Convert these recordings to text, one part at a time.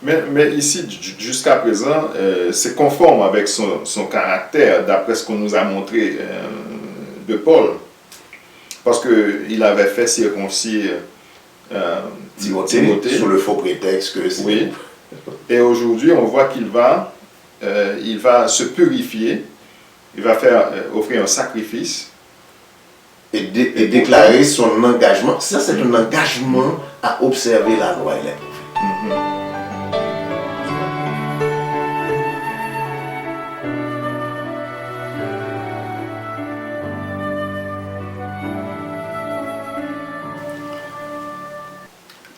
Mais ici, jusqu'à présent, c'est conforme avec son caractère, d'après ce qu'on nous a montré de Paul. Parce qu'il avait fait circoncire Timothée sous le faux prétexte que c'est... Oui. Et aujourd'hui, on voit qu'il va se purifier, il va offrir un sacrifice. Et déclarer son engagement. Ça, c'est un engagement à observer la loi et les prophètes.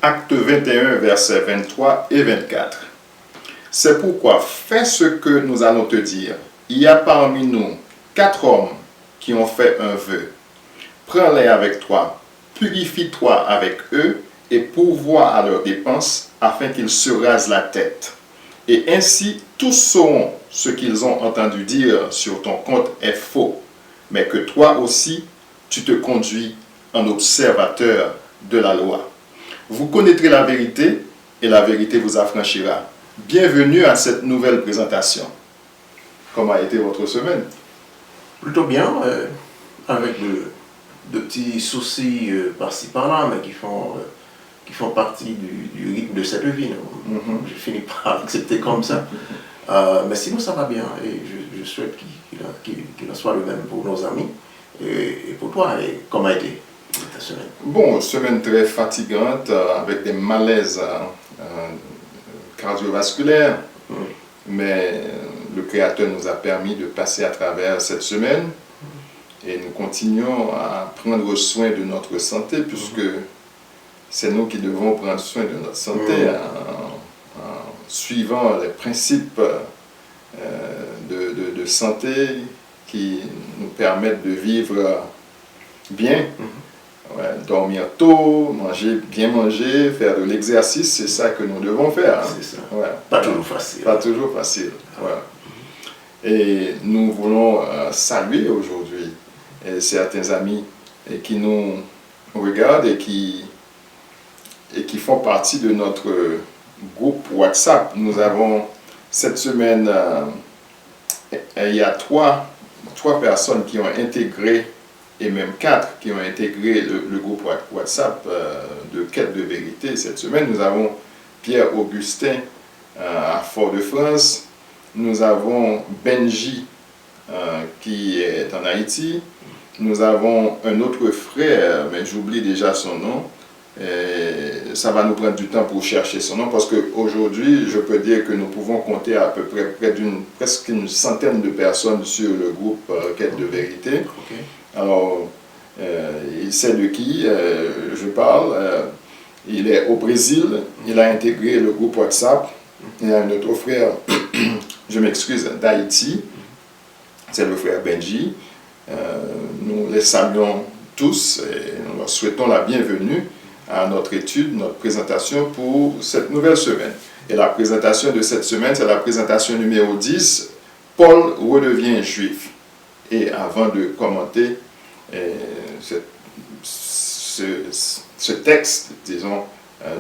Acte 21, versets 23 et 24. C'est pourquoi fais ce que nous allons te dire. Il y a parmi nous 4 hommes qui ont fait un vœu. Prends-les avec toi, purifie-toi avec eux et pourvois à leurs dépenses afin qu'ils se rasent la tête. Et ainsi tous sauront ce qu'ils ont entendu dire sur ton compte est faux, mais que toi aussi tu te conduis en observateur de la loi. Vous connaîtrez la vérité et la vérité vous affranchira. Bienvenue à cette nouvelle présentation. Comment a été votre semaine? Plutôt bien, avec de petits soucis par-ci par-là, mais qui font partie du rythme de cette vie. Je finis par accepter comme ça. Mais sinon, ça va bien et je souhaite qu'il en soit le même pour nos amis et pour toi. Et comment a été ta semaine? Bon, semaine très fatigante avec des malaises cardiovasculaires, mais le Créateur nous a permis de passer à travers cette semaine et nous continuons à prendre soin de notre santé puisque c'est nous qui devons prendre soin de notre santé en suivant les principes de santé qui nous permettent de vivre bien. Ouais, dormir tôt, bien manger, faire de l'exercice, c'est ça que nous devons faire. Hein. C'est ça. Ouais. Pas toujours facile. Pas toujours facile. Ouais. Et nous voulons saluer aujourd'hui certains amis qui nous regardent et qui font partie de notre groupe WhatsApp. Nous avons cette semaine, il y a trois personnes qui ont intégré et même 4 qui ont intégré le groupe WhatsApp de Quête de Vérité. Cette semaine, nous avons Pierre-Augustin à Fort-de-France. Nous avons Benji qui est en Haïti. Nous avons un autre frère, mais j'oublie déjà son nom. Et ça va nous prendre du temps pour chercher son nom parce qu'aujourd'hui, je peux dire que nous pouvons compter à peu près presque une centaine de personnes sur le groupe Quête de Vérité. Okay. Alors, il sait de qui je parle. Il est au Brésil. Il a intégré le groupe WhatsApp. Il y a un autre frère, je m'excuse, d'Haïti. C'est le frère Benji. Nous les saluons tous et nous leur souhaitons la bienvenue à notre étude, notre présentation pour cette nouvelle semaine. Et la présentation de cette semaine, c'est la présentation numéro 10. Paul redevient juif. Et avant de commenter ce texte, disons,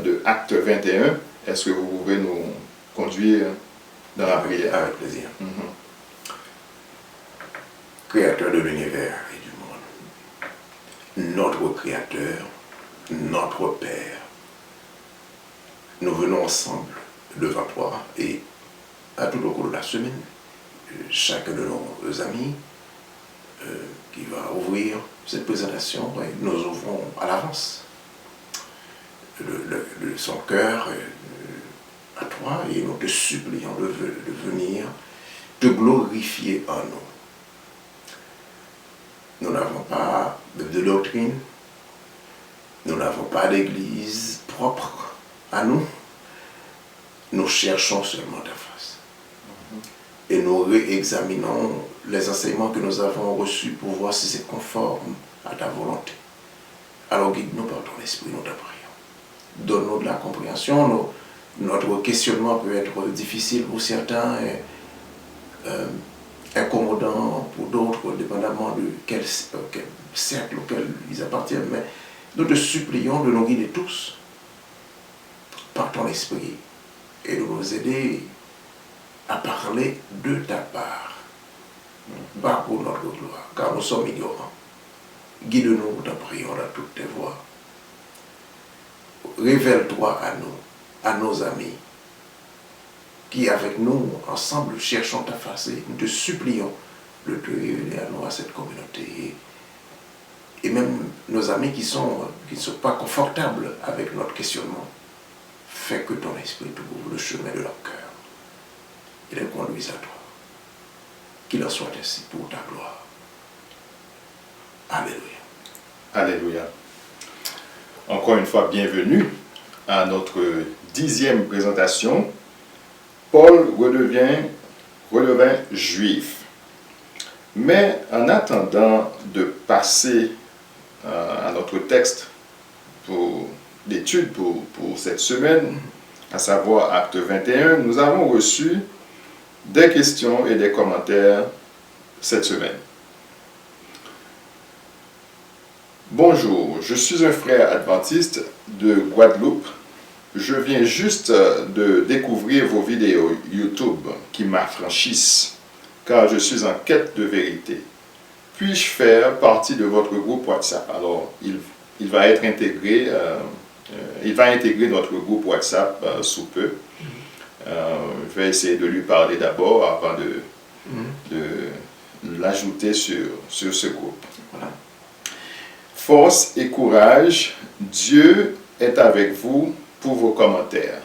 de Acte 21, est-ce que vous pouvez nous conduire dans la prière? Avec plaisir. Créateur de l'univers et du monde, notre Créateur, notre Père, nous venons ensemble devant toi et à tout au cours de la semaine, chacun de nos amis qui va ouvrir cette présentation et nous ouvrons à l'avance son cœur à toi et nous te supplions de venir te glorifier en nous. Nous n'avons pas de doctrine, nous n'avons pas d'église propre à nous, nous cherchons seulement ta face. Et nous réexaminons les enseignements que nous avons reçus pour voir si c'est conforme à ta volonté. Alors guide-nous par ton esprit, nous te prions. Donne-nous de la compréhension. Notre questionnement peut être difficile pour certains et incommodant pour d'autres, dépendamment de quel cercle auquel ils appartiennent. Mais nous te supplions de nous guider tous par ton esprit et de nous aider à parler de ta part, pas pour notre gloire, car nous sommes ignorants. Guide-nous, nous t'en prions dans toutes tes voies. Révèle-toi à nous, à nos amis, qui avec nous, ensemble, cherchons ta face et nous te supplions de te révéler à nous, à cette communauté. Et même nos amis qui ne sont pas confortables avec notre questionnement, fais que ton esprit trouve le chemin de leur cœur et les conduise à toi. Qu'il en soit ainsi pour ta gloire. Alléluia. Alléluia. Encore une fois, bienvenue à notre 10e présentation. Paul redevint juif. Mais en attendant de passer à notre texte pour l'étude pour cette semaine, à savoir Acte 21, nous avons reçu des questions et des commentaires cette semaine. Bonjour, je suis un frère adventiste de Guadeloupe. Je viens juste de découvrir vos vidéos YouTube qui m'affranchissent, car je suis en quête de vérité. Puis-je faire partie de votre groupe WhatsApp? Alors, il va être intégré, il va intégrer notre groupe WhatsApp sous peu. Je vais essayer de lui parler d'abord avant de l'ajouter sur ce groupe. Voilà. Force et courage, Dieu est avec vous pour vos commentaires.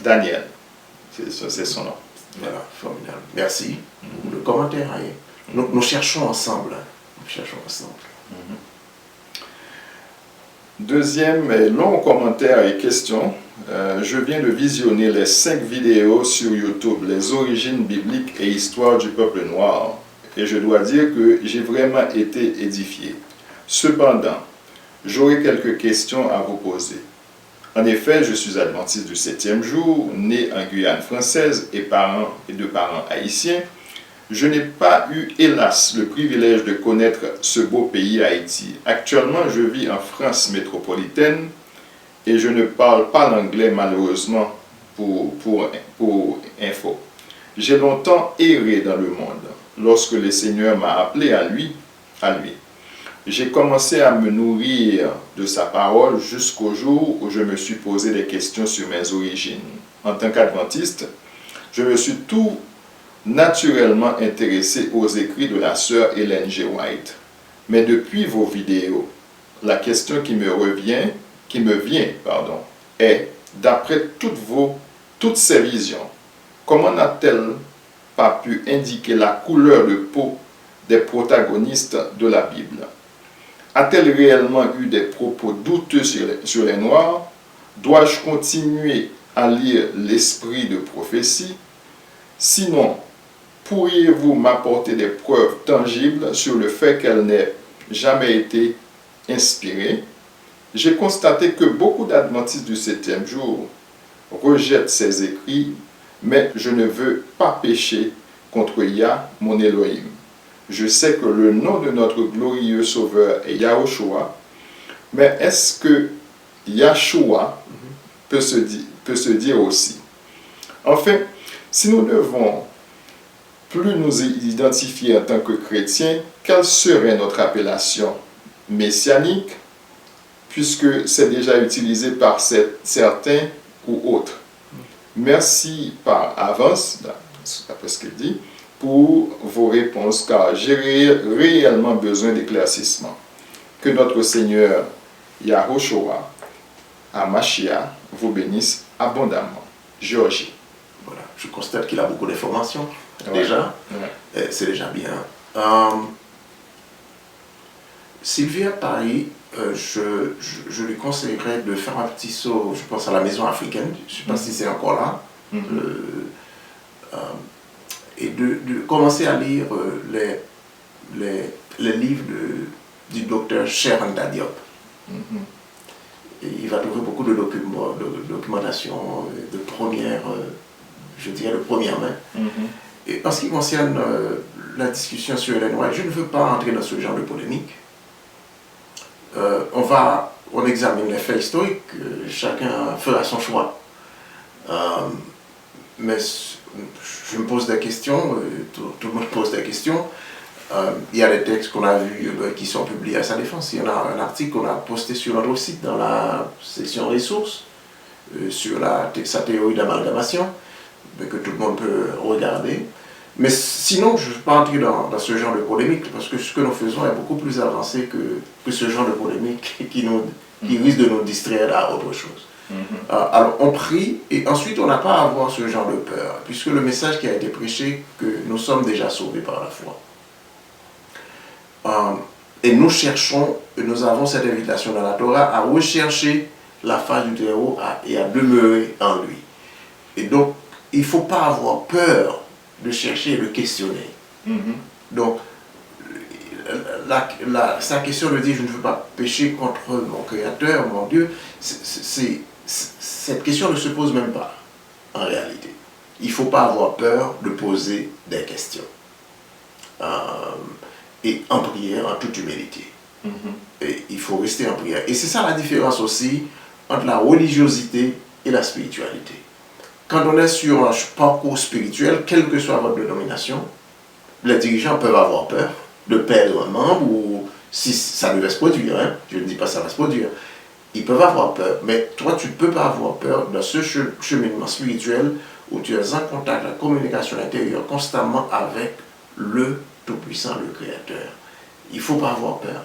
Daniel, c'est son nom. Voilà, formidable. Merci. Le commentaire, nous cherchons ensemble. Nous cherchons ensemble. Deuxième long commentaire et question. Je viens de visionner les 5 vidéos sur YouTube, les origines bibliques et histoire du peuple noir. Et je dois dire que j'ai vraiment été édifié. Cependant, j'aurai quelques questions à vous poser. En effet, je suis adventiste du 7e jour, né en Guyane française et de parents haïtiens. Je n'ai pas eu, hélas, le privilège de connaître ce beau pays Haïti. Actuellement, je vis en France métropolitaine et je ne parle pas l'anglais malheureusement pour info. J'ai longtemps erré dans le monde. Lorsque le Seigneur m'a appelé à lui, j'ai commencé à me nourrir de sa parole jusqu'au jour où je me suis posé des questions sur mes origines. En tant qu'adventiste, je me suis tout naturellement intéressé aux écrits de la sœur Ellen G. White. Mais depuis vos vidéos, la question qui me vient, est, d'après toutes ces visions, comment n'a-t-elle pas pu indiquer la couleur de peau des protagonistes de la Bible? A-t-elle réellement eu des propos douteux sur les Noirs? Dois-je continuer à lire l'esprit de prophétie? Sinon, pourriez-vous m'apporter des preuves tangibles sur le fait qu'elle n'ait jamais été inspirée? J'ai constaté que beaucoup d'adventistes du 7e jour rejettent ces écrits, mais je ne veux pas pécher contre Yah, mon Elohim. Je sais que le nom de notre glorieux Sauveur est Yahushua, mais est-ce que Yahshua peut se dire aussi? Enfin, si nous devons plus nous identifier en tant que chrétiens, quelle serait notre appellation messianique, puisque c'est déjà utilisé par certains ou autres? Merci par avance, d'après ce qu'il dit, pour vos réponses, car j'ai réellement besoin d'éclaircissement. Que notre Seigneur Yahushua, Hamashiach, vous bénisse abondamment. Géorgie. Voilà, je constate qu'il a beaucoup d'informations. Ouais. Déjà, Ouais. c'est déjà bien. Sylvia Paris, je lui conseillerais de faire un petit saut, je pense à la maison africaine, je ne sais pas si c'est encore là, et de commencer à lire les livres du docteur Cheikh Anta Diop. Et il va trouver beaucoup de documentation de première, je dirais de première main. Et en ce qui concerne la discussion sur Ellen White, je ne veux pas entrer dans ce genre de polémique. On examine les faits historiques, chacun fera son choix. mais je me pose des questions, tout le monde pose des questions. Il y a des textes qu'on a vus qui sont publiés à sa défense. Il y en a un article qu'on a posté sur notre site dans la section ressources sur sa théorie d'amalgamation, que tout le monde peut regarder. Mais sinon, je ne vais pas entrer dans ce genre de polémique, parce que ce que nous faisons est beaucoup plus avancé que ce genre de polémique qui risque de nous distraire à autre chose. Alors on prie et ensuite on n'a pas à avoir ce genre de peur, puisque le message qui a été prêché, que nous sommes déjà sauvés par la foi. Et nous cherchons, nous avons cette invitation dans la Torah à rechercher la face du Très-Haut et à demeurer en lui. Et donc il ne faut pas avoir peur de chercher et de questionner. Donc sa question de dire je ne veux pas pécher contre mon Créateur, mon Dieu, cette question ne se pose même pas en réalité. Il ne faut pas avoir peur de poser des questions. Et en prière, en toute humilité. Et il faut rester en prière. Et c'est ça la différence aussi entre la religiosité et la spiritualité. Quand on est sur un parcours spirituel, quelle que soit votre dénomination, les dirigeants peuvent avoir peur de perdre un membre, ou si ça devait se produire, hein, je ne dis pas que ça va se produire, ils peuvent avoir peur, mais toi tu ne peux pas avoir peur dans ce cheminement spirituel où tu es en contact, la communication intérieure constamment avec le Tout-Puissant, le Créateur. Il ne faut pas avoir peur.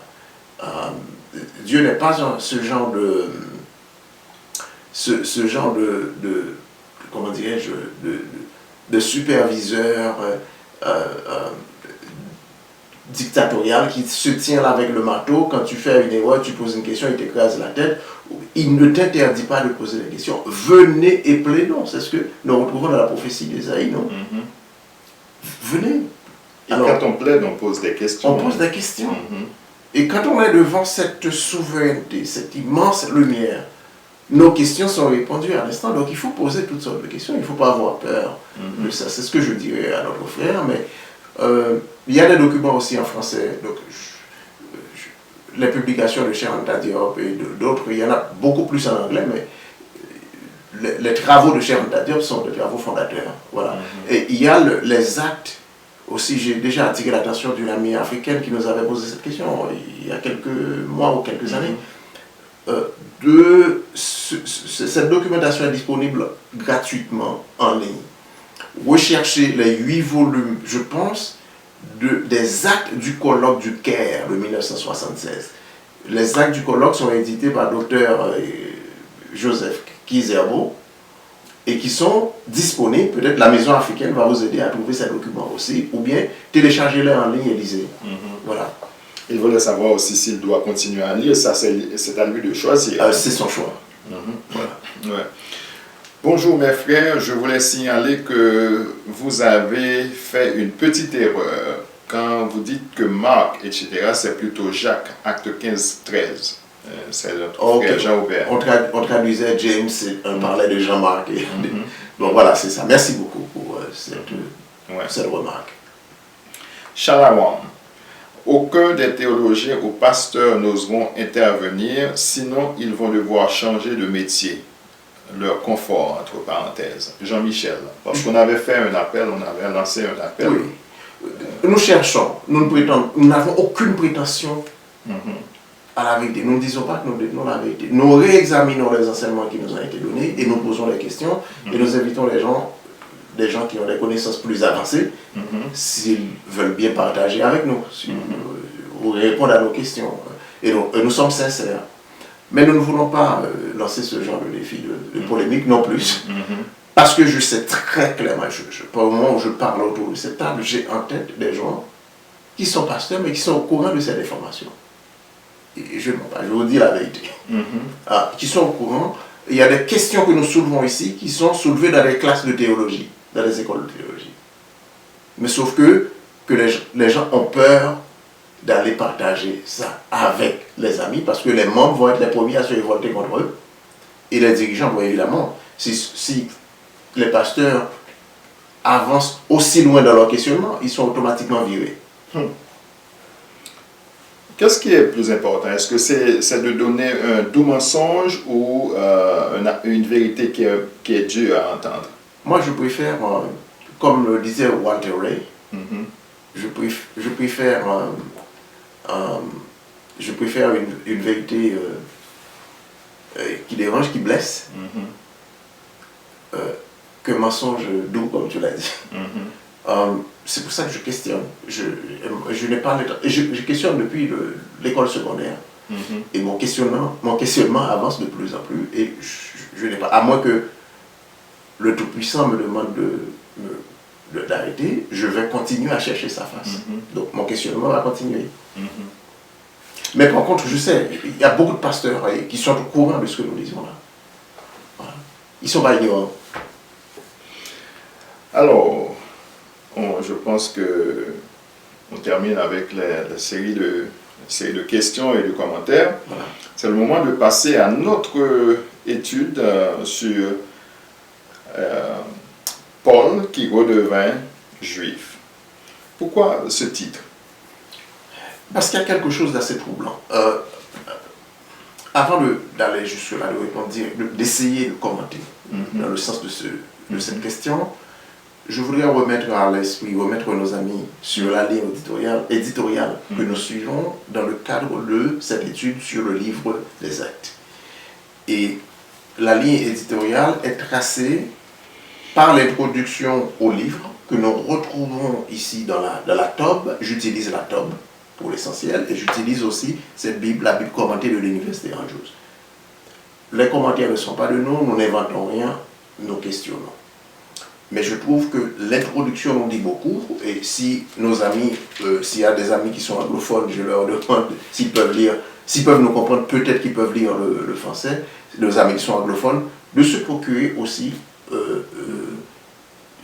Dieu n'est pas ce genre de comment dirais-je, de superviseur dictatorial qui se tient là avec le marteau. Quand tu fais une erreur, tu poses une question, il t'écrase la tête. Il ne t'interdit pas de poser des questions. Venez et plaidons. C'est ce que nous retrouvons dans la prophétie d'Ésaïe, non? Venez. Et alors, quand on plaide, on pose des questions. On pose des questions. Et quand on est devant cette souveraineté, cette immense lumière, nos questions sont répondues à l'instant. Donc il faut poser toutes sortes de questions. Il ne faut pas avoir peur de ça. C'est ce que je dirais à notre frère. Mais il y a des documents aussi en français. Donc, les publications de Cheikh Anta Diop et d'autres, il y en a beaucoup plus en anglais, mais les travaux de Cheikh Anta Diop sont des travaux fondateurs. Voilà. Et il y a les actes. Aussi, j'ai déjà attiré l'attention d'une amie africaine qui nous avait posé cette question il y a quelques mois ou quelques années. Cette documentation est disponible gratuitement en ligne. Recherchez les 8 volumes, je pense, des actes du colloque du Caire de 1976. Les actes du colloque sont édités par Dr Joseph Kizerbo et qui sont disponibles. Peut-être la Maison africaine va vous aider à trouver ces documents aussi, ou bien téléchargez-les en ligne et lisez. Voilà. Il voulait savoir aussi s'il doit continuer à lire. Ça, c'est à lui de choisir. C'est son choix. Voilà. Ouais. Bonjour mes frères, je voulais signaler que vous avez fait une petite erreur quand vous dites que Marc, etc., c'est plutôt Jacques, acte 15, 13. C'est notre frère Jean-Aubert. On traduisait James, on parlait de Jean-Marc. Bon voilà, c'est ça. Merci beaucoup pour cette remarque. Shalom. Aucun des théologiens ou pasteurs n'oseront intervenir, sinon ils vont devoir changer de métier. Leur confort, entre parenthèses. Jean-Michel, parce qu'on avait fait un appel, on avait lancé un appel. Oui. Nous cherchons, nous n'avons aucune prétention à la vérité. Nous ne disons pas que nous détenons la vérité. Nous réexaminons les enseignements qui nous ont été donnés et nous posons des questions et nous invitons les gens qui ont des connaissances plus avancées, s'ils veulent bien partager avec nous, ou répondre à nos questions. Et nous sommes sincères. Mais nous ne voulons pas lancer ce genre de défi de polémique non plus. Parce que je sais très clairement, au moment où je parle autour de cette table, j'ai en tête des gens qui sont pasteurs, mais qui sont au courant de cette information. Et je ne mens pas, je vous dis la vérité. Qui sont au courant. Il y a des questions que nous soulevons ici qui sont soulevées dans les classes de théologie, dans les écoles de théologie. Mais sauf que les gens ont peur d'aller partager ça avec les amis, parce que les membres vont être les premiers à se révolter contre eux. Et les dirigeants vont évidemment, si les pasteurs avancent aussi loin dans leur questionnement, ils sont automatiquement virés. Qu'est-ce qui est le plus important? Est-ce que c'est de donner un doux mensonge ou une vérité qui est dure à entendre? Moi, je préfère, comme le disait Walter Ray, Mhm. je préfère, je préfère une vérité qui dérange, qui blesse, Mhm. qu'un mensonge doux, comme tu l'as dit. Mhm. C'est pour ça que je questionne. Je n'ai pas le temps. Je questionne depuis l'école secondaire. Mhm. Et mon questionnement avance de plus en plus. Et je n'ai pas. À moins que le Tout-Puissant me demande d'arrêter, je vais continuer à chercher sa face. Mhm. Donc mon questionnement va continuer. Mhm. Mais par contre, je sais, il y a beaucoup de pasteurs qui sont au courant de ce que nous disons là. Voilà. Ils ne sont pas ignorants. Alors, je pense que on termine avec la série de questions et de commentaires. Voilà. C'est le moment de passer à notre étude sur Paul qui redevint juif. Pourquoi ce titre? Parce qu'il y a quelque chose d'assez troublant. Avant d'aller jusque-là, de répondre, d'essayer de commenter dans le sens de cette question, je voudrais remettre à l'esprit, remettre nos amis sur la ligne éditoriale que nous suivons dans le cadre de cette étude sur le livre des Actes. Et la ligne éditoriale est tracée par l'introduction au livre que nous retrouvons ici dans la TOB. J'utilise la TOB pour l'essentiel et j'utilise aussi cette Bible, la Bible commentée de l'Université Andrews. Les commentaires ne sont pas de nous, nous n'inventons rien, nous questionnons. Mais je trouve que l'introduction nous dit beaucoup, et si nos amis, s'il y a des amis qui sont anglophones, je leur demande s'ils peuvent lire, s'ils peuvent nous comprendre, peut-être qu'ils peuvent lire le français, nos amis qui sont anglophones, de se procurer aussi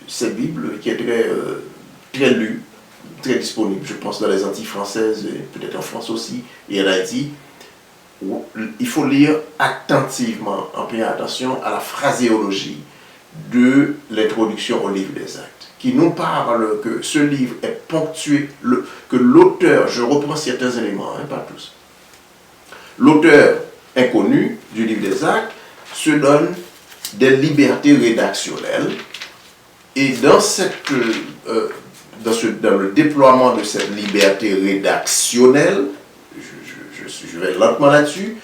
cette Bible qui est très lue, très disponible, je pense, dans les Antilles françaises, et peut-être en France aussi, et en Haïti. Il faut lire attentivement, en payant attention à la phraséologie de l'introduction au livre des Actes, qui nous parle que ce livre est ponctué, que l'auteur, je reprends certains éléments, pas tous, l'auteur inconnu du livre des Actes se donne des libertés rédactionnelles, et dans le déploiement de cette liberté rédactionnelle, je vais lentement là-dessus,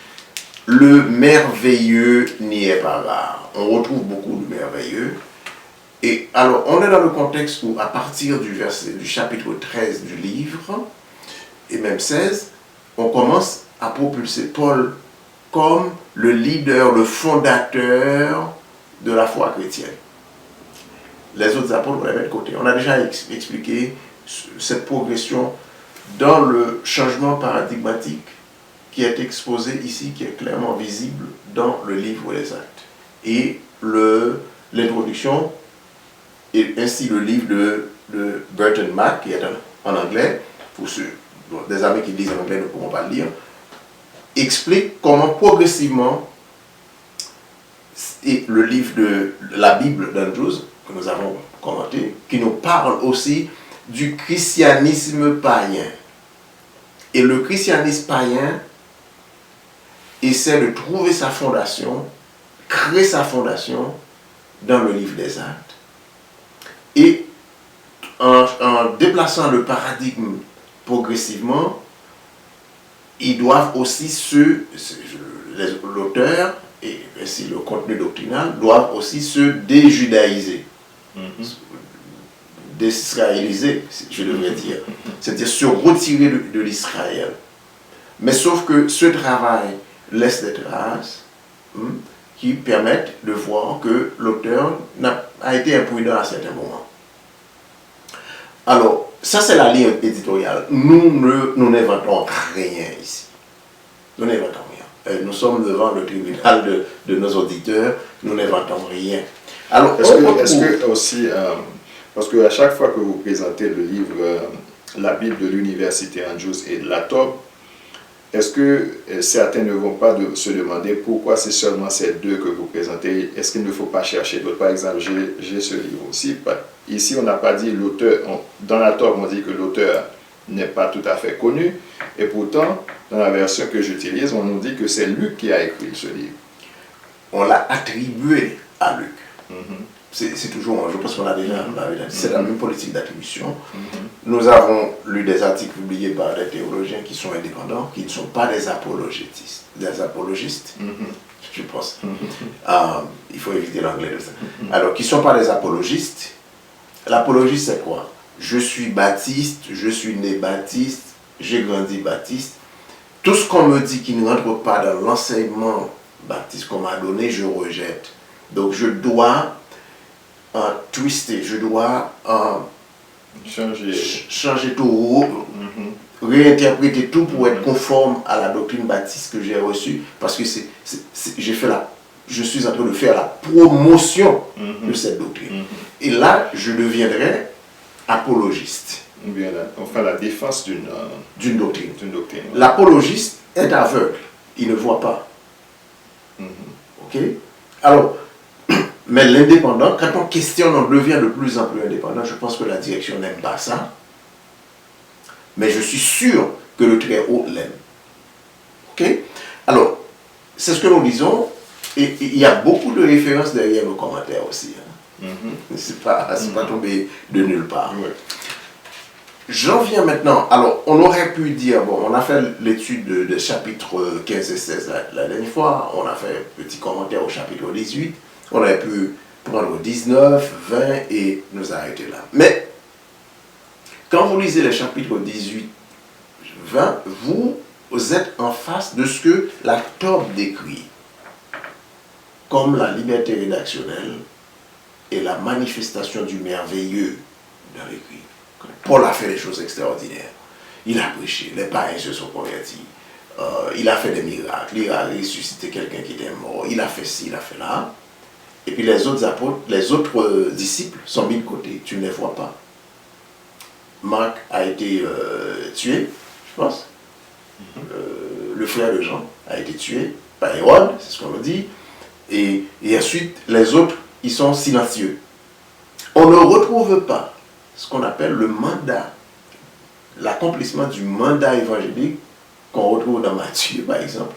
le merveilleux n'y est pas rare. On retrouve beaucoup de merveilleux. Et alors, on est dans le contexte où, à partir du chapitre 13 du livre, et même 16, on commence à propulser Paul comme le leader, le fondateur de la foi chrétienne. Les autres apôtres, on les met de côté. On a déjà expliqué cette progression dans le changement paradigmatique qui est exposé ici, qui est clairement visible dans le livre des Actes. Et l'introduction, et ainsi le livre de Burton Mack, qui est en anglais, pour des amis qui lisent en anglais ne pourront pas le lire, explique comment progressivement, et le livre de la Bible d'Andrews, que nous avons commenté, qui nous parle aussi du christianisme païen. Et le christianisme païen essaie de trouver sa fondation, créer sa fondation dans le livre des Actes. Et en déplaçant le paradigme progressivement, ils doivent aussi l'auteur et ainsi le contenu doctrinal doivent aussi se déjudaïser, d'israéliser, je devrais dire, c'est-à-dire se retirer de l'Israël. Mais sauf que ce travail laisse des traces qui permettent de voir que l'auteur a été imprudent à certains moments. Alors, ça c'est la ligne éditoriale. Nous n'inventons rien ici. Nous n'inventons rien. Nous sommes devant le tribunal de nos auditeurs, nous n'inventons rien. Alors, est-ce que aussi, parce qu'à chaque fois que vous présentez le livre, la Bible de l'Université Andrews et de la TOB, est-ce que certains ne vont pas se demander pourquoi c'est seulement ces deux que vous présentez? Est-ce qu'il ne faut pas chercher d'autres? Par exemple, j'ai ce livre aussi. Ici, on n'a pas dit l'auteur. Dans la TOB, on dit que l'auteur n'est pas tout à fait connu. Et pourtant, dans la version que j'utilise, on nous dit que c'est Luc qui a écrit ce livre. On l'a attribué à Luc. c'est toujours, je pense qu'on a déjà, c'est la même politique d'attribution. Nous avons lu des articles publiés par des théologiens qui sont indépendants, qui ne sont pas des apologistes. Je pense. Il faut éviter l'anglais de ça. Alors, qui ne sont pas des apologistes. L'apologiste, c'est quoi? Je suis baptiste, je suis né baptiste, j'ai grandi baptiste. Tout ce qu'on me dit qui ne rentre pas dans l'enseignement baptiste qu'on m'a donné, je rejette. Donc, je dois twister, je dois changer tout, réinterpréter tout pour être conforme à la doctrine baptiste que j'ai reçue, parce que je suis en train de faire la promotion de cette doctrine. Et là, je deviendrai apologiste. Bien, on fait la défense d'une doctrine. Ouais. L'apologiste est aveugle, il ne voit pas. Ok? Alors, mais l'indépendant, quand on questionne, on devient de plus en plus indépendant. Je pense que la direction n'aime pas ça. Mais je suis sûr que le Très-Haut l'aime. Ok? Alors, c'est ce que nous disons. Et il y a beaucoup de références derrière nos commentaires aussi. C'est pas tombé de nulle part. Ouais. J'en viens maintenant. Alors, on aurait pu dire, bon, on a fait l'étude de chapitre 15 et 16 la dernière fois. On a fait un petit commentaire au chapitre 18. On aurait pu prendre 19, 20 et nous arrêter là. Mais, quand vous lisez les chapitres 18, 20, vous êtes en face de ce que la TOB décrit comme la liberté rédactionnelle et la manifestation du merveilleux dans l'écrit. Paul a fait des choses extraordinaires. Il a prêché, les païens se sont convertis. Il a fait des miracles, il a ressuscité quelqu'un qui était mort, il a fait ci, il a fait là. Et puis les autres apôtres, les autres disciples sont mis de côté, tu ne les vois pas. Marc a été tué, je pense. Le frère de Jean a été tué par Hérode, c'est ce qu'on nous dit. Et ensuite, les autres, ils sont silencieux. On ne retrouve pas ce qu'on appelle le mandat, l'accomplissement du mandat évangélique qu'on retrouve dans Matthieu, par exemple.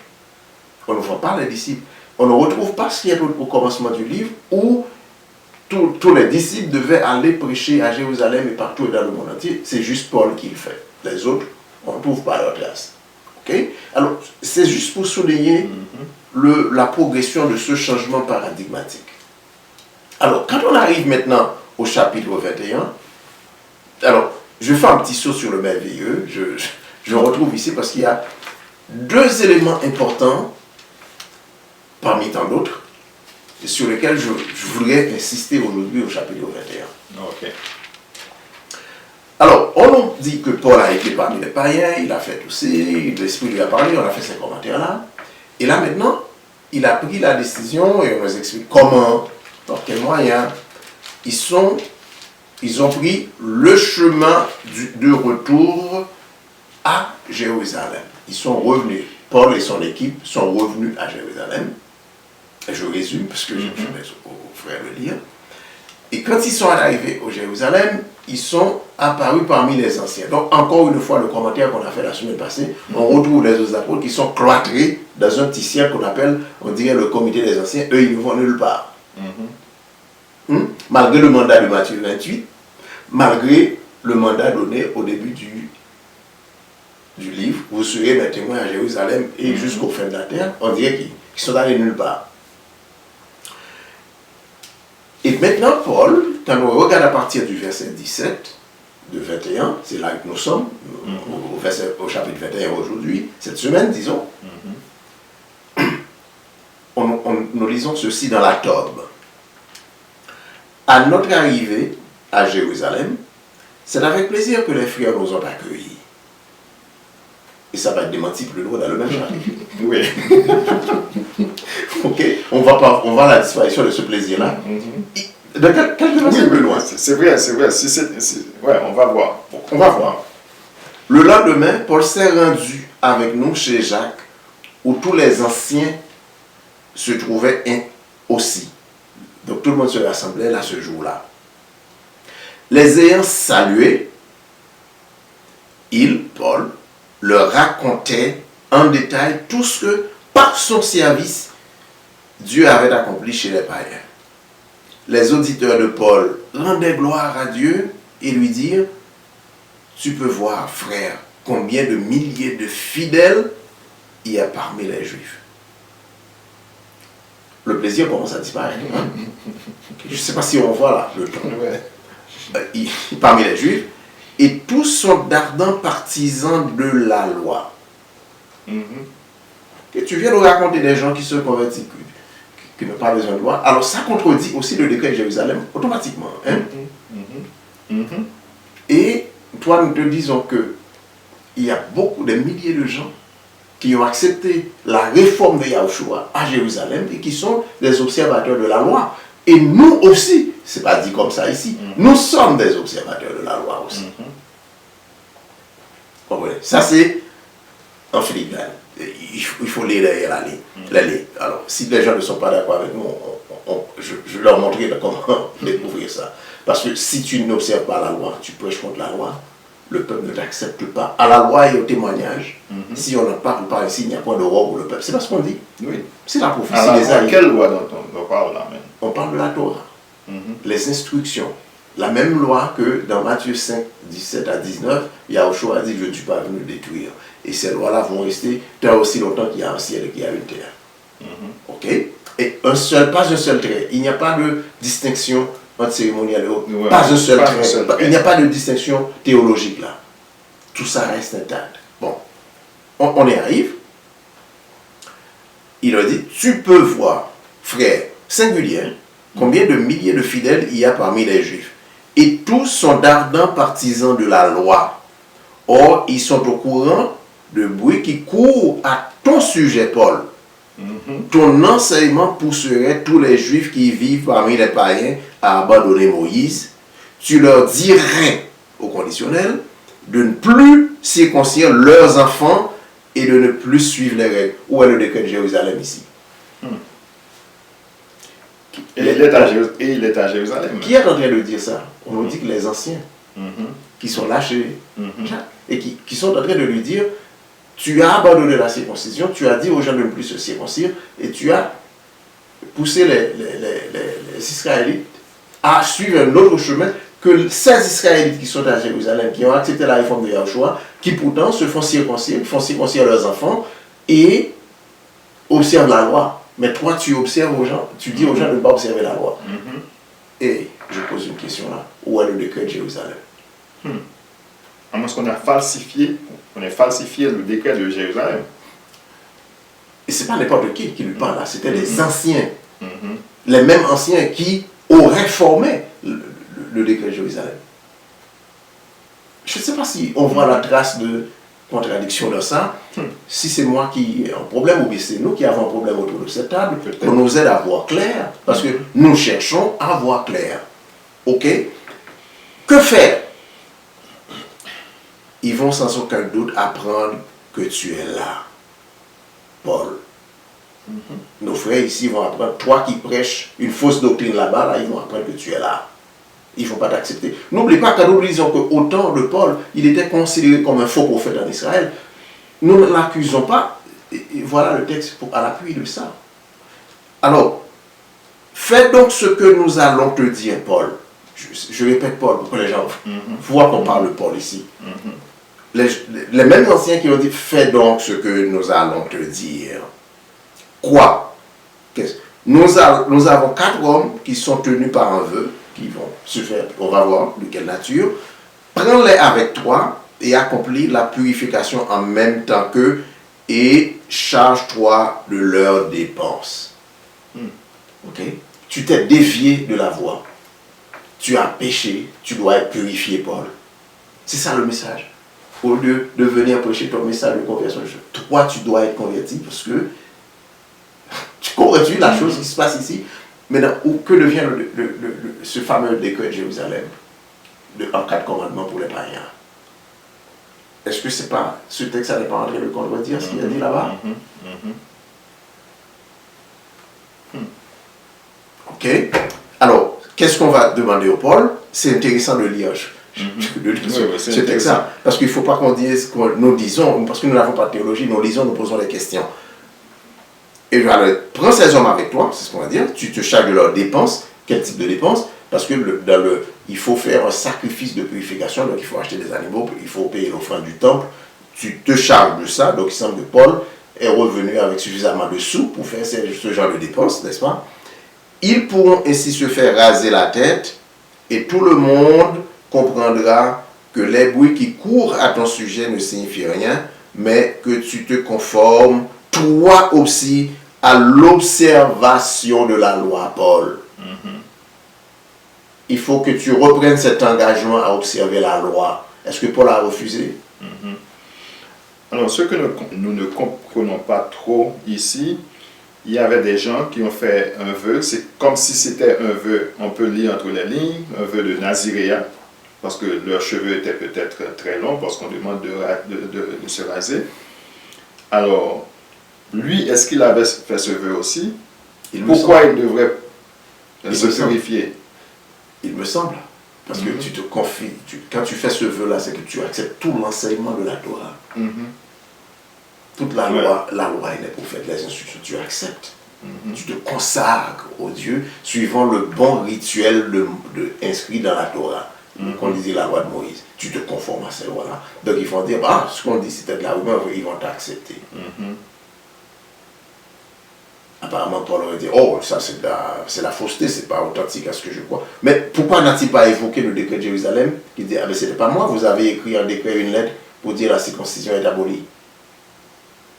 On ne voit pas les disciples. On ne retrouve pas ce qui est au commencement du livre où tous les disciples devaient aller prêcher à Jérusalem et partout dans le monde entier. C'est juste Paul qui le fait. Les autres, on ne trouve pas leur place. Okay? Alors, c'est juste pour souligner la progression de ce changement paradigmatique. Alors, quand on arrive maintenant au chapitre 21, alors, je fais un petit saut sur le merveilleux. Je retrouve ici parce qu'il y a deux éléments importants parmi tant d'autres sur lesquels je voudrais insister aujourd'hui au chapitre 21. Ok. Alors, on nous dit que Paul a été parmi les païens, il a fait tout ça, l'Esprit lui a parlé, on a fait ces commentaires-là. Et là, maintenant, il a pris la décision et on nous explique comment, par quels moyens. Ils ont pris le chemin de retour à Jérusalem. Ils sont revenus. Paul et son équipe sont revenus à Jérusalem. Et je résume parce que je laisse aux frères le lire. Et quand ils sont arrivés au Jérusalem, ils sont apparus parmi les anciens. Donc, encore une fois, le commentaire qu'on a fait la semaine passée, on retrouve les autres apôtres qui sont cloîtrés dans un petit cercle qu'on appelle, on dirait, le comité des anciens. Eux, ils ne vont nulle part. Malgré le mandat de Matthieu 28, malgré le mandat donné au début du livre, vous serez mes témoins à Jérusalem et jusqu'aux fins de la terre, on dirait qu'ils sont allés nulle part. Et maintenant, Paul, quand on regarde à partir du verset 17, de 21, c'est là que nous sommes, au chapitre 21 aujourd'hui, cette semaine, disons, nous lisons ceci dans la Tob. À notre arrivée à Jérusalem, c'est avec plaisir que les frères nous ont accueillis. Et ça va être démenti plus loin dans le même chapitre. Oui. Ok, on va à la disparition de ce plaisir-là. De quelques versets plus loin. C'est vrai. Ouais, on va voir. On va voir. Le lendemain, Paul s'est rendu avec nous chez Jacques, où tous les anciens se trouvaient aussi. Donc tout le monde se rassemblait là ce jour-là. Les ayant salués, Paul, leur racontait en détail tout ce que, par son service, Dieu avait accompli chez les païens. les auditeurs de Paul rendaient gloire à Dieu et lui dirent, tu peux voir, frère, combien de milliers de fidèles il y a parmi les Juifs. Le plaisir commence à disparaître. Hein? Je ne sais pas si on voit là le ton. Parmi les Juifs, et tous sont d'ardents partisans de la loi. Et tu viens de raconter des gens qui se convertissent, qui n'ont pas besoin de loi. Alors ça contredit aussi le décret de Jérusalem automatiquement. Hein? Et toi, nous te disons que il y a beaucoup, des milliers de gens qui ont accepté la réforme de Yahushua à Jérusalem et qui sont des observateurs de la loi. Et nous aussi, c'est pas dit comme ça ici, nous sommes des observateurs de la loi aussi. Comprenez? Ça c'est en Philippe. Il faut lire la ligne. Alors, si les gens ne sont pas d'accord avec nous, je leur montrerai comment découvrir ça. Parce que si tu n'observes pas la loi, tu prêches contre la loi, le peuple ne t'accepte pas. À la loi et au témoignage, si on n'en parle pas ici, il n'y a pas d'aurore pour le peuple. C'est pas ce qu'on dit. Oui. C'est la prophétie des Aïe. Quelle loi dont on parle là même? On parle de la Torah. Les instructions. La même loi que dans Matthieu 5, 17 à 19, Yahushua a dit, je ne suis pas venu détruire. Et ces lois-là vont rester tant aussi longtemps qu'il y a un ciel et qu'il y a une terre. Ok? Et pas un seul trait. Il n'y a pas de distinction entre cérémonial et autre. Pas un seul trait. Il n'y a pas de distinction théologique là. Tout ça reste intact. Bon. On y arrive. Il leur dit, tu peux voir, frère, singulier, combien de milliers de fidèles il y a parmi les Juifs. Et tous sont d'ardents partisans de la loi. Or, ils sont au courant de bruit qui court à ton sujet, Paul. Ton enseignement pousserait tous les Juifs qui vivent parmi les païens à abandonner Moïse. Tu leur dirais, au conditionnel, de ne plus circoncire leurs enfants et de ne plus suivre les règles. Où est le décret de Jérusalem ici? Et il est à Jérusalem. Qui est en train de dire ça? On nous dit que les anciens qui sont lâchés et qui sont en train de lui dire, tu as abandonné la circoncision, tu as dit aux gens de ne plus se circoncire et tu as poussé les Israélites à suivre un autre chemin que ces Israélites qui sont à Jérusalem, qui ont accepté la réforme de Yahushua, qui pourtant se font circoncire leurs enfants et observent la loi. Mais toi, tu observes aux gens, tu dis aux gens de ne pas observer la loi. Et je pose une question là. Où est le décret de Jérusalem? Parce qu'on a falsifié le décret de Jérusalem. Et ce n'est pas n'importe qui lui parle là, c'était les anciens. Les mêmes anciens qui auraient formé le décret de Jérusalem. Je ne sais pas si on voit la trace de contradiction dans ça. Si c'est moi qui ai un problème ou bien c'est nous qui avons un problème autour de cette table, qu'on nous aide à voir clair, parce que nous cherchons à voir clair. Ok? Que faire? Ils vont sans aucun doute apprendre que tu es là, Paul. Nos frères ici vont apprendre, toi qui prêches une fausse doctrine là-bas, là, ils vont apprendre que tu es là. Il ne faut pas t'accepter. N'oublie pas que nous disons qu'au temps de Paul, il était considéré comme un faux prophète en Israël. Nous ne l'accusons pas. Et voilà le texte à l'appui de ça. Alors, fais donc ce que nous allons te dire, Paul. Je répète Paul pour que les gens voient qu'on parle de Paul ici. Les mêmes anciens qui ont dit, fais donc ce que nous allons te dire. Quoi? Nous avons 4 hommes qui sont tenus par un vœu, qui vont se faire, on va voir de quelle nature. Prends-les avec toi et accomplis la purification en même temps qu'eux et charge-toi de leurs dépenses. Ok? Tu t'es dévié de la voie. Tu as péché, tu dois être purifié, Paul. C'est ça le message. Au lieu de venir prêcher ton message de conversion, toi tu dois être converti parce que tu comprends-tu la chose qui se passe ici? Maintenant, que devient ce fameux décret de Jérusalem en 4 commandements pour les païens? Est-ce que c'est pas ce texte n'est pas en train de contredire ce qu'il a dit là-bas? Ok. Alors, qu'est-ce qu'on va demander au Paul? C'est intéressant de lire ce texte-là. Parce qu'il ne faut pas qu'on dise que nous disons, parce que nous n'avons pas de théologie, nous lisons, nous posons des questions. Et alors, prends ces hommes avec toi, c'est ce qu'on va dire, tu te charges de leurs dépenses Quel type de dépense? Parce que il faut faire un sacrifice de purification, donc il faut acheter des animaux, il faut payer l'offrande du temple. Tu te charges de ça, donc il semble que Paul est revenu avec suffisamment de sous pour faire ce genre de dépenses, n'est-ce pas? Ils pourront ainsi se faire raser la tête et tout le monde comprendra que les bruits qui courent à ton sujet ne signifient rien, mais que tu te conformes, toi aussi, à l'observation de la loi, Paul. Il faut que tu reprennes cet engagement à observer la loi. Est-ce que Paul a refusé? Alors, ce que nous ne comprenons pas trop ici, il y avait des gens qui ont fait un vœu, c'est comme si c'était un vœu, on peut lire entre les lignes, un vœu de Naziréa, parce que leurs cheveux étaient peut-être très longs, parce qu'on demande de se raser. Alors, lui, est-ce qu'il avait fait ce vœu aussi? Pourquoi il devrait se purifier? Il me semble. Parce que tu te confies, quand tu fais ce vœu-là, c'est que tu acceptes tout l'enseignement de la Torah. Toute la loi et les prophètes, les instructions, tu acceptes. Tu te consacres au Dieu suivant le bon rituel inscrit dans la Torah. Qu'on disait la loi de Moïse. Tu te conformes à ces lois-là. Donc ils vont dire, ce qu'on dit c'était de la rumeur, ils vont t'accepter. Apparemment, Paul aurait dit, ça c'est la fausseté, c'est pas authentique à ce que je crois. Mais pourquoi n'a-t-il pas évoqué le décret de Jérusalem qui dit, mais c'était pas moi, vous avez écrit un décret, une lettre pour dire la circoncision est abolie.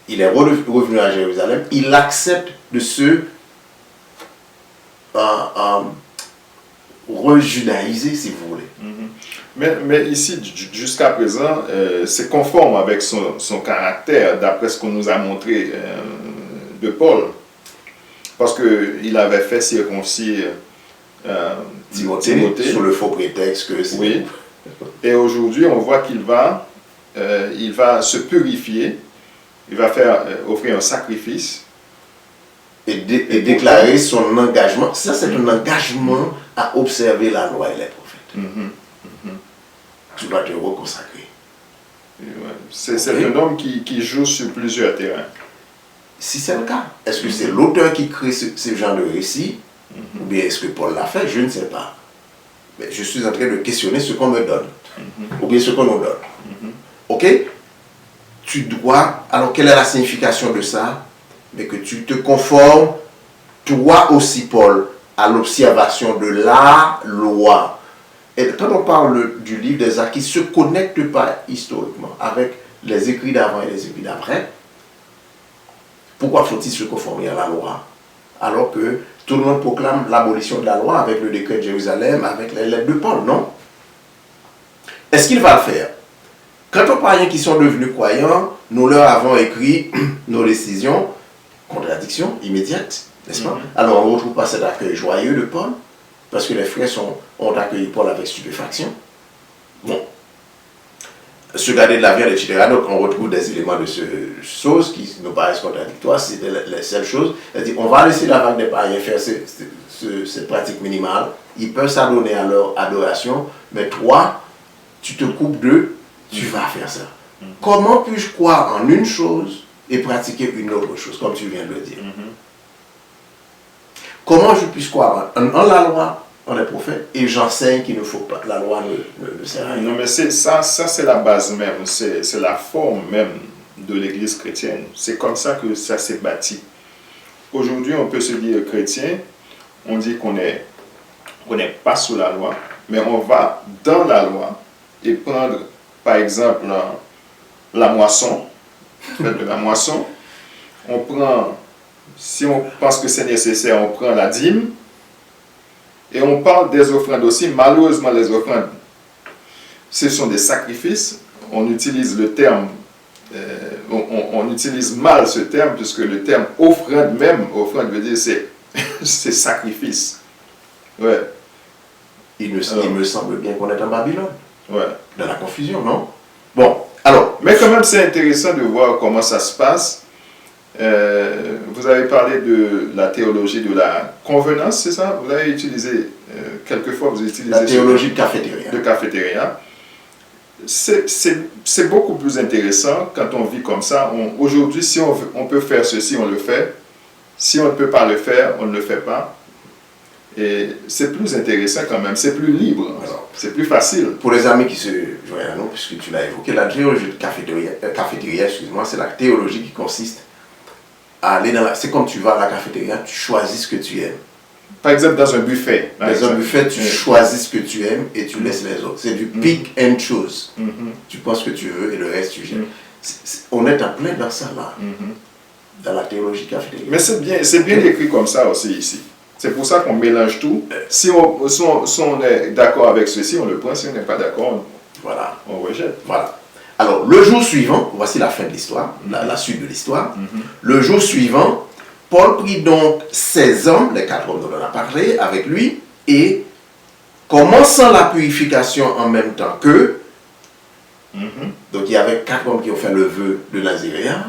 Il est revenu à Jérusalem, il accepte de se rejudaïser, si vous voulez. Mais ici, jusqu'à présent, c'est conforme avec son caractère, d'après ce qu'on nous a montré de Paul. Parce qu'il avait fait circoncire Timothée sous le faux prétexte que c'est... Oui. Et aujourd'hui, on voit qu'il va se purifier, il va offrir un sacrifice. Et déclarer son engagement. Ça, c'est un engagement à observer la loi et les prophètes. Tu dois te reconsacrer. C'est un homme qui joue sur plusieurs terrains. Si c'est le cas, est-ce que c'est l'auteur qui crée ce genre de récit, ou bien est-ce que Paul l'a fait? Je ne sais pas. Mais je suis en train de questionner ce qu'on me donne, ou bien ce qu'on nous donne. Ok? Tu dois, alors quelle est la signification de ça? Mais que tu te conformes, toi aussi, Paul, à l'observation de la loi. Et quand on parle du livre des Actes, qui ne se connecte pas historiquement avec les écrits d'avant et les écrits d'après, pourquoi faut-il se conformer à la loi? Alors que tout le monde proclame l'abolition de la loi avec le décret de Jérusalem, avec les lettres de Paul, non? Est-ce qu'il va le faire? Quant aux païens qui sont devenus croyants, nous leur avons écrit nos décisions, contradiction immédiate, n'est-ce pas? Alors on ne retrouve pas cet accueil joyeux de Paul, parce que les frères ont accueilli Paul avec stupéfaction. Bon. Se garder de la viande, etc. Donc on retrouve des éléments de choses qui nous paraissent contradictoires, c'est les seules choses. C'est-à-dire, on va laisser la vague des païens faire cette pratique minimale, ils peuvent s'adonner à leur adoration, mais toi, tu te coupes d'eux, tu vas faire ça. Comment puis-je croire en une chose et pratiquer une autre chose, comme tu viens de le dire? Comment je puis croire en la loi, en les prophètes, et j'enseigne qu'il ne faut pas, la loi ne sert à rien? Non, mais ça c'est la base même, c'est la forme même de l'Église chrétienne. C'est comme ça que ça s'est bâti. Aujourd'hui, on peut se dire chrétien, on dit qu'on n'est pas sous la loi, mais on va dans la loi et prendre, par exemple, la moisson, de la moisson, on prend, si on pense que c'est nécessaire, on prend la dîme, et on parle des offrandes aussi. Malheureusement, les offrandes, ce sont des sacrifices. On utilise le terme, on utilise mal ce terme, puisque le terme offrande même, offrande veut dire c'est sacrifice. Ouais. Il me semble bien qu'on est en Babylone. Ouais. Dans la confusion, non? Bon, alors. Mais quand même, c'est intéressant de voir comment ça se passe. Vous avez parlé de la théologie de la convenance, c'est ça? Vous avez utilisé, quelquefois vous utilisez... La théologie de cafétéria. De cafétéria. C'est beaucoup plus intéressant quand on vit comme ça. Aujourd'hui, si on peut faire ceci, on le fait. Si on ne peut pas le faire, on ne le fait pas. Et c'est plus intéressant quand même, c'est plus libre, Alors, c'est plus facile. pour les amis qui se joignent à nous, puisque tu l'as évoqué, la théologie de cafétéria, excuse-moi, c'est la théologie qui consiste à aller dans la... C'est comme tu vas à la cafétéria, tu choisis ce que tu aimes. Par exemple, dans un buffet. Dans un buffet, tu choisis ce que tu aimes et tu laisses les autres. C'est du pick and choose. Tu prends ce que tu veux et le reste, tu jettes. On est en plein dans ça, là. Dans la théologie cafétéria. Mais c'est bien écrit comme ça aussi ici. C'est pour ça qu'on mélange tout. Si on est d'accord avec ceci, on le prend. Si on n'est pas d'accord, voilà. On rejette. Voilà. Alors, le jour suivant, voici la fin de l'histoire, la suite de l'histoire. Le jour suivant, Paul prit donc 16 hommes, les 4 hommes dont on a parlé, avec lui, et commençant la purification en même temps qu'eux, donc il y avait 4 hommes qui ont fait le vœu de Naziréa,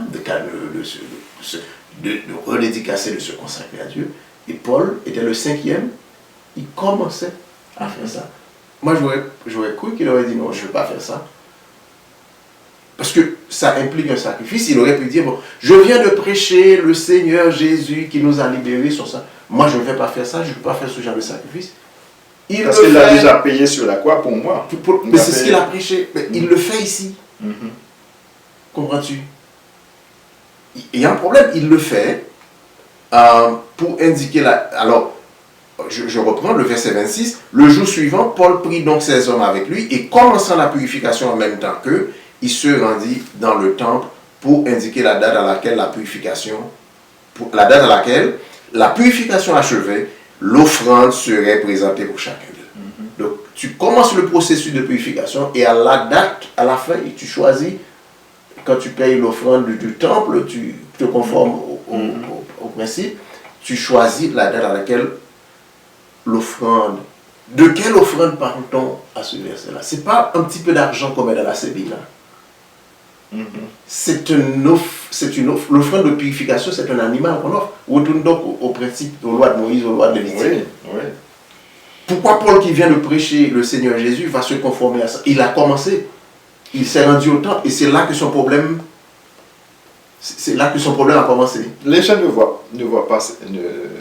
de redédicacer, de se consacrer à Dieu. Et Paul était le 5e, il commençait à faire ça. Moi, j'aurais cru qu'il aurait dit non, je ne veux pas faire ça. Parce que ça implique un sacrifice. Il aurait pu dire, bon, je viens de prêcher le Seigneur Jésus qui nous a libérés sur ça. Moi, je ne vais pas faire ça, je ne peux pas faire ce genre de sacrifice. Parce qu'il l'a déjà payé sur la croix pour moi. Mais c'est ce qu'il a prêché. Mais il le fait ici. Comprends-tu? Il y a un problème, il le fait pour indiquer la... Alors, je reprends le verset 26. Le jour suivant, Paul prit donc 16 hommes avec lui et commençant la purification en même temps qu'eux, il se rendit dans le temple pour indiquer la date à laquelle la purification achevée, l'offrande serait présentée pour chacun d'eux. Donc, tu commences le processus de purification et à la date, à la fin, tu choisis, quand tu payes l'offrande du temple, tu te conformes au principe, tu choisis la date à laquelle l'offrande. De quelle offrande parle-t-on à ce verset-là? Ce n'est pas un petit peu d'argent qu'on met dans la sébilla. C'est une offre. L'offrande de purification, c'est un animal qu'on offre. Retourne donc au principe, aux lois de Moïse, aux lois de Lévitique. Oui. Pourquoi Paul, qui vient de prêcher le Seigneur Jésus, va se conformer à ça? Il a commencé. Il s'est rendu au temple et c'est là que son problème... C'est là que son problème a commencé. Les gens ne voient pas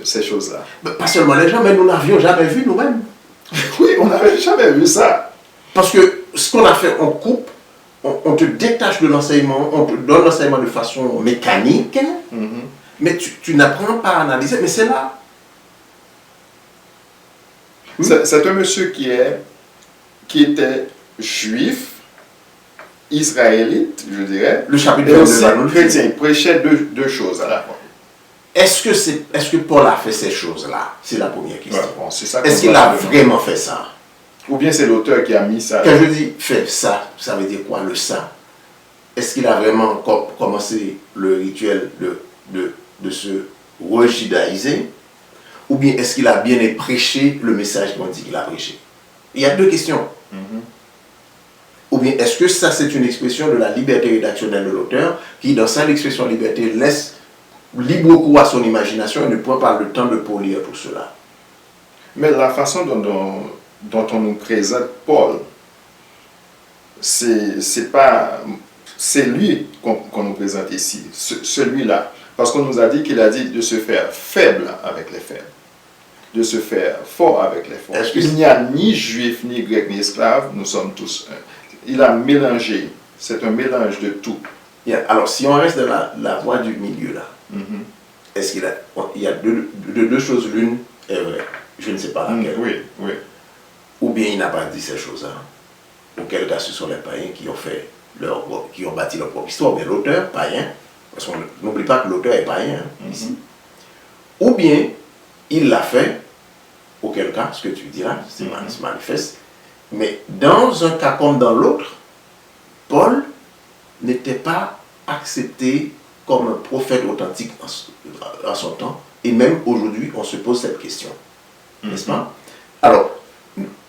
ces choses-là. Pas seulement les gens, mais nous n'avions jamais vu nous-mêmes. Oui, on n'avait jamais vu ça. Parce que ce qu'on a fait, on coupe, on te détache de l'enseignement, on te donne l'enseignement de façon mécanique, mais tu n'apprends pas à analyser, mais c'est là. C'est un monsieur qui était juif, israélite, je dirais. Le chapitre et aussi chrétien. Il prêchait deux choses à la fois. Est-ce que Paul a fait ces choses-là? C'est la première question. Ouais, bon, est-ce qu'il a vraiment fait ça? Ou bien c'est l'auteur qui a mis ça? Quand je dis fait ça, ça veut dire quoi, le ça? Est-ce qu'il a vraiment commencé le rituel de se rejudaïser? Ou bien est-ce qu'il a bien prêché le message qu'on dit qu'il a prêché? Il y a deux questions. Ou bien est-ce que ça c'est une expression de la liberté rédactionnelle de l'auteur qui, dans sa expression liberté, laisse libre cours à son imagination et ne prend pas le temps de polir tout cela? Mais la façon dont on nous présente Paul, c'est lui qu'on nous présente ici, celui-là. Parce qu'on nous a dit qu'il a dit de se faire faible avec les faibles, de se faire fort avec les forts. Il n'y a ni juif, ni grec, ni esclave, nous sommes tous un. Il a mélangé, c'est un mélange de tout. Alors, si on reste dans la voie du milieu là, est-ce qu'il y a deux choses, l'une est vraie, je ne sais pas laquelle. Oui. Ou bien il n'a pas dit ces choses-là. Auquel cas ce sont les païens qui ont bâti leur propre histoire, mais l'auteur païen, parce qu'on n'oublie pas que l'auteur est païen ici. Ou bien il l'a fait, auquel cas, ce que tu diras, c'est manifeste. Mais dans un cas comme dans l'autre, Paul n'était pas accepté comme un prophète authentique en son temps. Et même aujourd'hui, on se pose cette question. N'est-ce pas? Alors,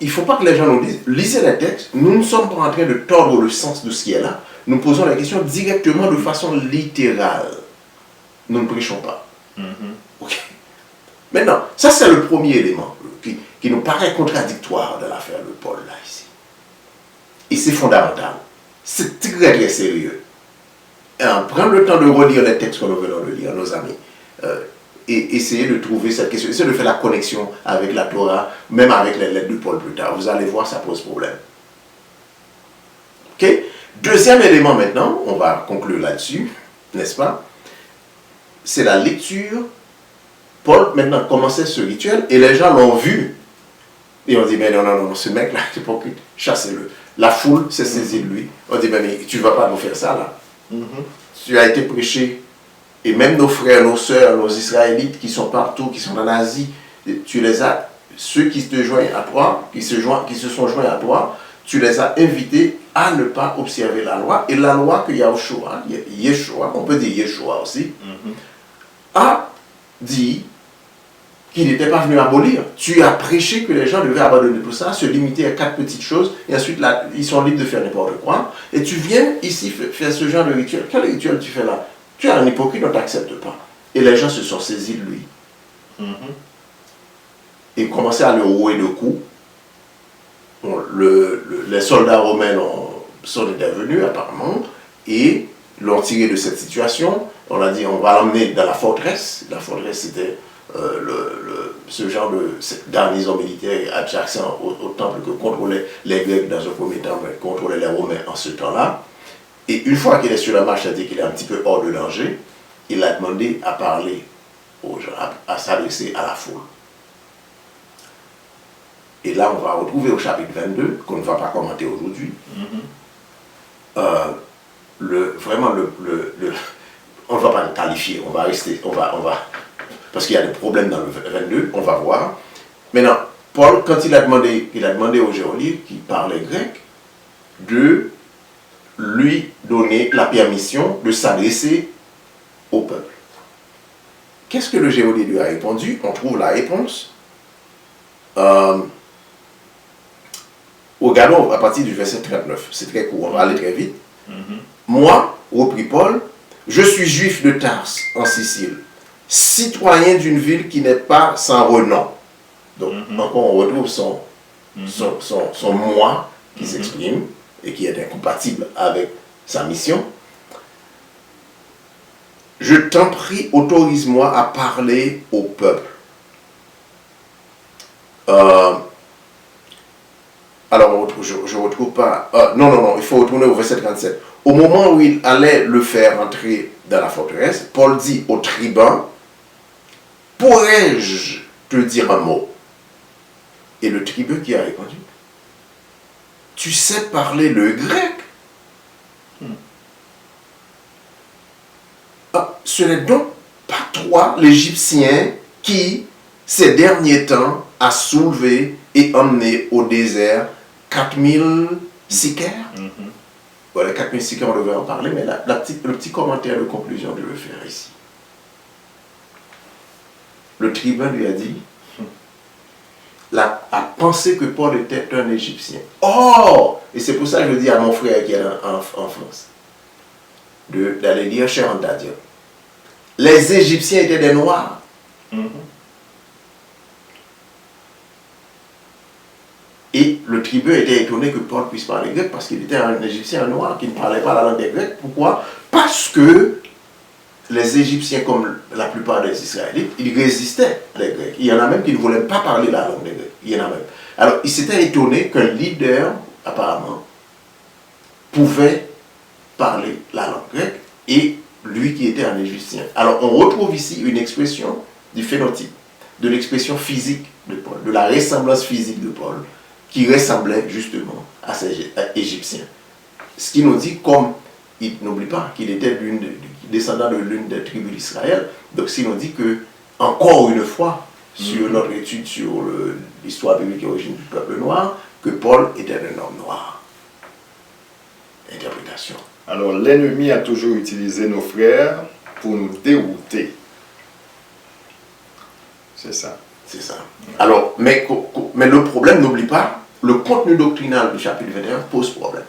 il ne faut pas que les gens nous disent, lisez les textes, nous ne sommes pas en train de tordre le sens de ce qui est là. Nous posons la question directement de façon littérale. Nous ne prêchons pas. Okay. Maintenant, ça c'est le premier élément qui nous paraît contradictoire de l'affaire de Paul là ici. Et c'est fondamental. C'est très très sérieux. Prendre le temps de relire les textes que nous venons de lire, nos amis. et essayez de trouver cette question, essayez de faire la connexion avec la Torah, même avec les lettres de Paul plus tard. Vous allez voir, ça pose problème. Ok? Deuxième élément maintenant, on va conclure là-dessus, n'est-ce pas? C'est la lecture. Paul maintenant commençait ce rituel et les gens l'ont vu. Et on dit, mais non, ce mec-là, c'est pas hypocrite, chassez-le. La foule s'est saisie de lui. On dit, mais tu ne vas pas nous faire ça là. Tu as été prêché. Et même nos frères, nos sœurs, nos Israélites qui sont partout, qui sont en Asie, tu les as, ceux qui te joignent à toi, qui se sont joints à toi, tu les as invités à ne pas observer la loi. Et la loi que Yeshua, on peut dire Yeshua aussi, a dit qu'il n'était pas venu abolir. Tu as prêché que les gens devaient abandonner tout ça, se limiter à 4 petites choses, et ensuite là, ils sont libres de faire n'importe quoi. Et tu viens ici faire ce genre de rituel. Quel rituel tu fais là? Tu es un hypocrite, on ne t'accepte pas. Et les gens se sont saisis de lui. Et commençaient à le rouer de coups. Les soldats romains sont intervenus apparemment et l'ont tiré de cette situation. On a dit on va l'emmener dans la forteresse. La forteresse c'était ce genre de garnison militaire adjacent au temple que contrôlaient les Grecs dans un premier temps, mais contrôlaient les Romains en ce temps-là. Et une fois qu'il est sur la marche, c'est-à-dire qu'il est un petit peu hors de danger, il a demandé à parler aux gens, à s'adresser à la foule. Et là, on va retrouver au chapitre 22, qu'on ne va pas commenter aujourd'hui, vraiment on ne va pas le qualifier, on va rester, parce qu'il y a des problèmes dans le 22, on va voir. Maintenant, Paul, quand il a demandé au géolique qui parlait grec de lui donner la permission de s'adresser au peuple. Qu'est-ce que le géolique lui a répondu? On trouve la réponse regardons à partir du verset 39. C'est très court, on va aller très vite. Moi, reprit Paul, je suis juif de Tarse, en Sicile, citoyen d'une ville qui n'est pas sans renom. Donc, encore on retrouve son moi qui s'exprime et qui est incompatible avec sa mission. Je t'en prie, autorise-moi à parler au peuple. Alors, je ne retrouve pas... non, il faut retourner au verset 37. Au moment où il allait le faire entrer dans la forteresse, Paul dit au tribun, « Pourrais-je te dire un mot ?» Et le tribun qui a répondu, « Tu sais parler le grec ?» Ce n'est donc pas toi, l'Égyptien, qui, ces derniers temps, a soulevé et emmené au désert 4000 sicaires. Voilà, 4000 sicaires, on devait en parler, mais le petit commentaire de conclusion, je vais le faire ici. Le tribun lui a dit, a pensé que Paul était un Égyptien. Oh! Et c'est pour ça que je dis à mon frère qui est en France, d'aller dire chez Antadia. Les Égyptiens étaient des Noirs. Et le tribun était étonné que Paul puisse parler grec parce qu'il était un Égyptien, un Noir qui ne parlait pas la langue des Grecs. Pourquoi? Parce que les Égyptiens, comme la plupart des Israélites, ils résistaient les Grecs. Il y en a même qui ne voulaient pas parler la langue des Grecs. Il y en a même. Alors, il s'était étonné qu'un leader, apparemment, pouvait parler la langue grecque et lui qui était un Égyptien. Alors, on retrouve ici une expression du phénotype, de l'expression physique de Paul, de la ressemblance physique de Paul, qui ressemblait justement à ces Égyptiens. Ce qui nous dit, comme il n'oublie pas qu'il était descendant de l'une des tribus d'Israël, donc ce qui nous dit que, encore une fois, sur notre étude sur l'histoire biblique et l'origine du peuple noir, que Paul était un homme noir. Interprétation. Alors, l'ennemi a toujours utilisé nos frères pour nous dérouter. C'est ça. C'est ça. Alors, mais le problème, n'oublie pas, le contenu doctrinal du chapitre 21 pose problème.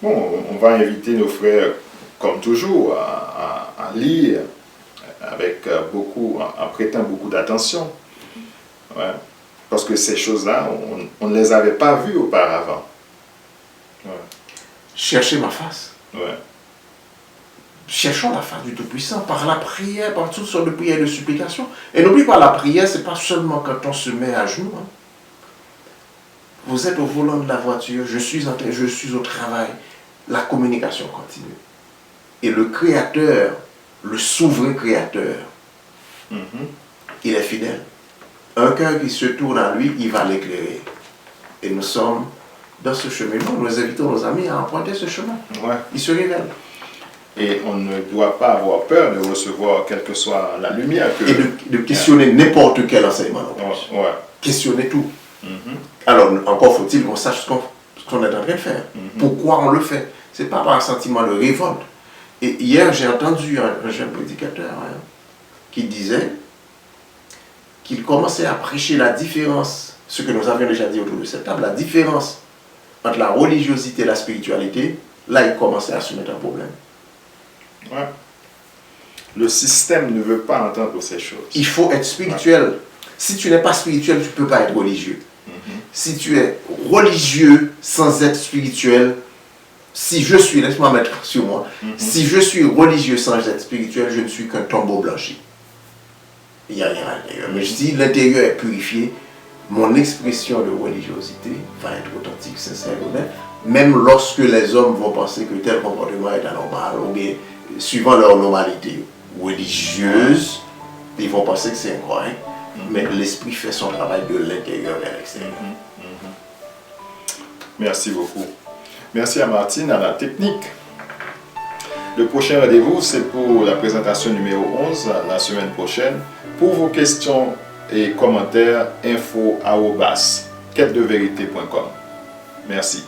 Bon, on va inviter nos frères, comme toujours, à lire avec en prêtant beaucoup d'attention. Ouais. Parce que ces choses-là, on ne les avait pas vues auparavant. Ouais. Cherchez ma face. Ouais. cherchons la face du Tout-Puissant par la prière, par toutes sortes de prières et de supplications. Et n'oublie pas, la prière, ce n'est pas seulement quand on se met à genoux. Hein. Vous êtes au volant de la voiture, je suis au travail. La communication continue. Et le Créateur, le souverain Créateur, il est fidèle. Un cœur qui se tourne à lui, il va l'éclairer. Et nous sommes dans ce cheminement. Nous invitons nos amis à emprunter ce chemin. Ouais. Il se révèle. Et on ne doit pas avoir peur de recevoir quelle que soit la lumière. Et de questionner n'importe quel enseignement. Ouais. Questionner tout. Alors, encore faut-il qu'on sache ce qu'on est en train de faire. Pourquoi on le fait. Ce n'est pas par un sentiment de révolte. Et hier, j'ai entendu un jeune prédicateur qui disait qu'il commençait à prêcher la différence, ce que nous avions déjà dit autour de cette table, la différence entre la religiosité et la spiritualité. Là, il commençait à se mettre un problème. Ouais. Le système ne veut pas entendre ces choses. Il faut être spirituel. Ouais. Si tu n'es pas spirituel, tu ne peux pas être religieux. Si tu es religieux sans être spirituel, si je suis, laisse-moi mettre sur moi, si je suis religieux sans être spirituel, je ne suis qu'un tombeau blanchi. Il n'y a rien à l'intérieur. Mais si l'intérieur est purifié, mon expression de religiosité va être authentique, sincère, honnête, même lorsque les hommes vont penser que tel comportement est anormal, ou bien suivant leur normalité religieuse, ils vont penser que c'est incorrect. Mais l'esprit fait son travail de l'intérieur vers l'extérieur. Merci beaucoup. Merci à Martine, à la technique. Le prochain rendez-vous, c'est pour la présentation numéro 11, la semaine prochaine. Pour vos questions et commentaires, info@quêtedevérité.com. Merci.